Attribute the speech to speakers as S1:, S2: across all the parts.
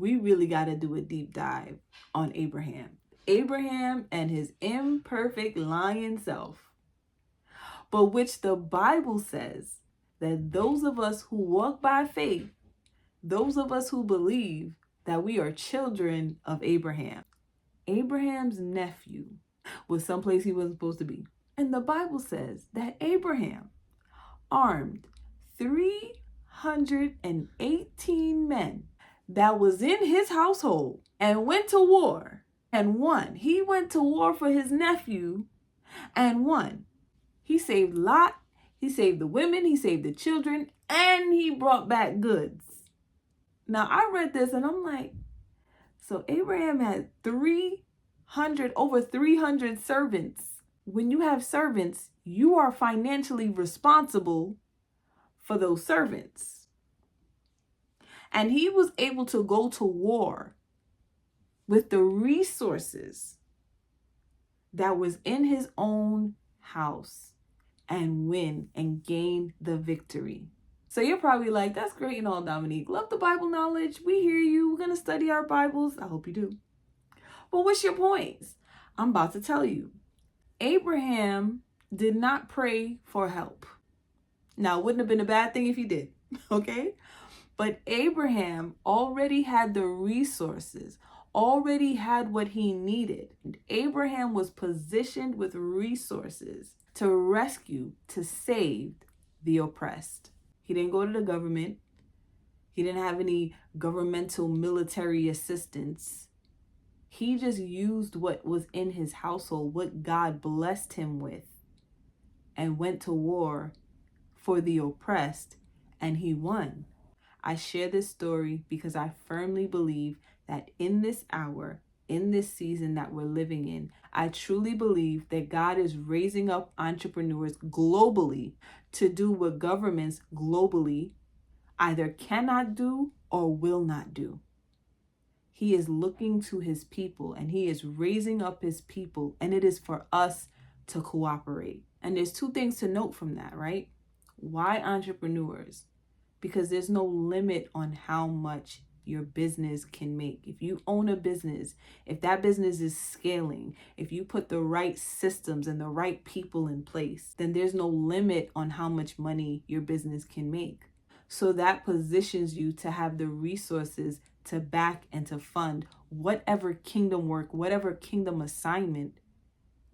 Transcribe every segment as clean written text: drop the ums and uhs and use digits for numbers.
S1: We really got to do a deep dive on Abraham. Abraham and his imperfect lying self, but which the Bible says that those of us who walk by faith, those of us who believe that we are children of Abraham. Abraham's nephew was someplace he wasn't supposed to be. And the Bible says that Abraham armed 318 men that was in his household and went to war and won. He went to war for his nephew and won. He saved Lot, he saved the women, he saved the children, and he brought back goods. Now I read this and I'm like, so Abraham had over 300 servants. When you have servants, you are financially responsible for those servants. And he was able to go to war with the resources that was in his own house and win and gain the victory. So you're probably like, that's great and all, Dominique. Love the Bible knowledge. We hear you. We're going to study our Bibles. I hope you do. But what's your points? I'm about to tell you. Abraham did not pray for help. Now, it wouldn't have been a bad thing if he did, okay? But Abraham already had the resources, already had what he needed. And Abraham was positioned with resources to rescue, to save the oppressed. He didn't go to the government. He didn't have any governmental military assistance. He just used what was in his household, what God blessed him with, and went to war for the oppressed, and he won. I share this story because I firmly believe that in this hour, in this season that we're living in, I truly believe that God is raising up entrepreneurs globally to do what governments globally either cannot do or will not do. He is looking to his people and he is raising up his people, and it is for us to cooperate. And there's two things to note from that, right? Why entrepreneurs? Because there's no limit on how much your business can make. If you own a business, if that business is scaling, if you put the right systems and the right people in place, then there's no limit on how much money your business can make. So that positions you to have the resources to back and to fund whatever kingdom work, whatever kingdom assignment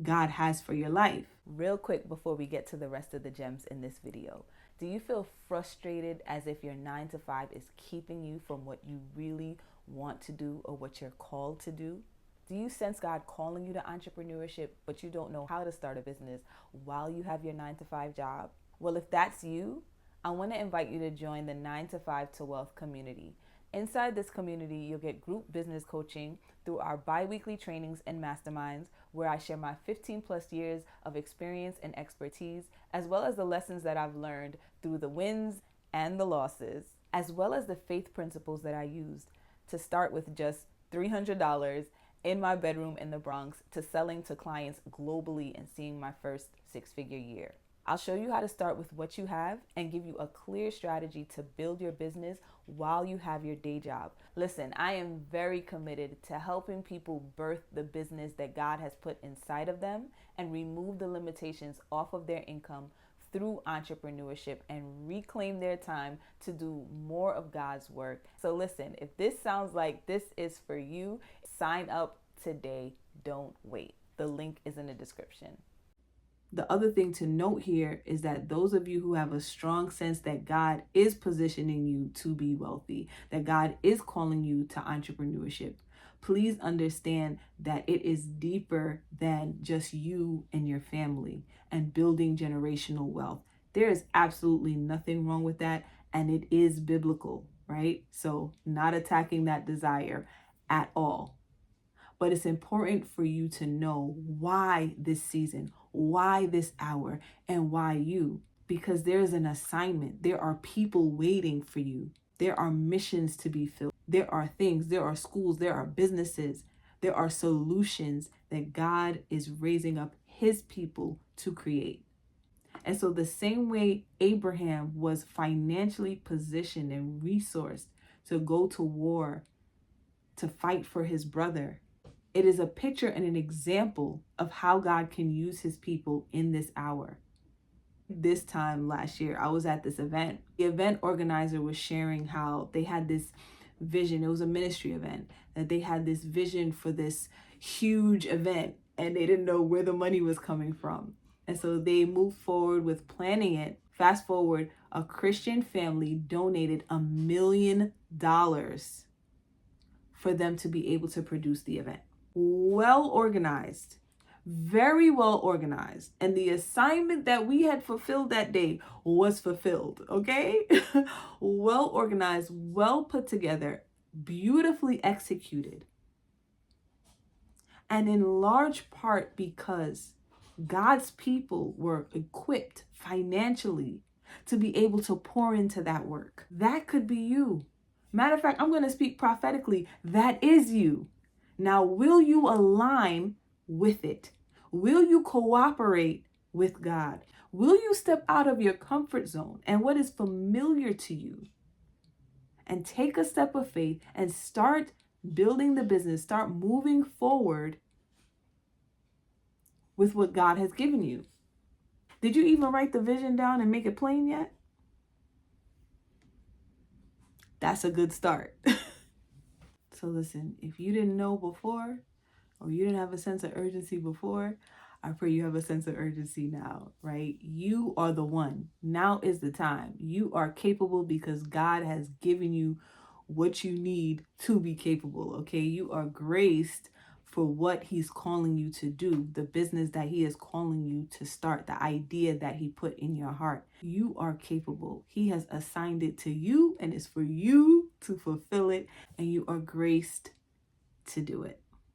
S1: God has for your life. Real quick before we get to the rest of the gems in this video, do you feel frustrated as if your 9-to-5 is keeping you from what you really want to do or what you're called to do? Do you sense God calling you to entrepreneurship, but you don't know how to start a business while you have your 9-to-5 job? Well, if that's you, I want to invite you to join the 9-to-5 to Wealth community. Inside this community, you'll get group business coaching through our bi-weekly trainings and masterminds, where I share my 15 plus years of experience and expertise, as well as the lessons that I've learned through the wins and the losses, as well as the faith principles that I used to start with just $300 in my bedroom in the Bronx to selling to clients globally and seeing my first 6-figure year. I'll show you how to start with what you have and give you a clear strategy to build your business while you have your day job. Listen, I am very committed to helping people birth the business that God has put inside of them and remove the limitations off of their income through entrepreneurship and reclaim their time to do more of God's work. So listen, if this sounds like this is for you, sign up today. Don't wait. The link is in the description. The other thing to note here is that those of you who have a strong sense that God is positioning you to be wealthy, that God is calling you to entrepreneurship, please understand that it is deeper than just you and your family and building generational wealth. There is absolutely nothing wrong with that, and it is biblical, right? So not attacking that desire at all. But it's important for you to know why this season, why this hour, and why you. Because there's an assignment. There are people waiting for you. There are missions to be filled. There are things, there are schools, there are businesses, there are solutions that God is raising up his people to create. And so the same way Abraham was financially positioned and resourced to go to war to fight for his brother. It is a picture and an example of how God can use his people in this hour. This time last year, I was at this event. The event organizer was sharing how they had this vision. It was a ministry event, that they had this vision for this huge event, and they didn't know where the money was coming from. And so they moved forward with planning it. Fast forward, a Christian family donated $1 million for them to be able to produce the event. Well organized, very well organized. And the assignment that we had fulfilled that day was fulfilled, okay? Well organized, well put together, beautifully executed. And in large part because God's people were equipped financially to be able to pour into that work. That could be you. Matter of fact, I'm going to speak prophetically. That is you. Now, will you align with it? Will you cooperate with God? Will you step out of your comfort zone and what is familiar to you and take a step of faith and start building the business, start moving forward with what God has given you? Did you even write the vision down and make it plain yet? That's a good start. So listen, if you didn't know before, or you didn't have a sense of urgency before, I pray you have a sense of urgency now, right? You are the one. Now is the time. You are capable because God has given you what you need to be capable, okay? You are graced for what he's calling you to do, the business that he is calling you to start, the idea that he put in your heart. You are capable. He has assigned it to you and it's for you to fulfill it, and you are graced to do it.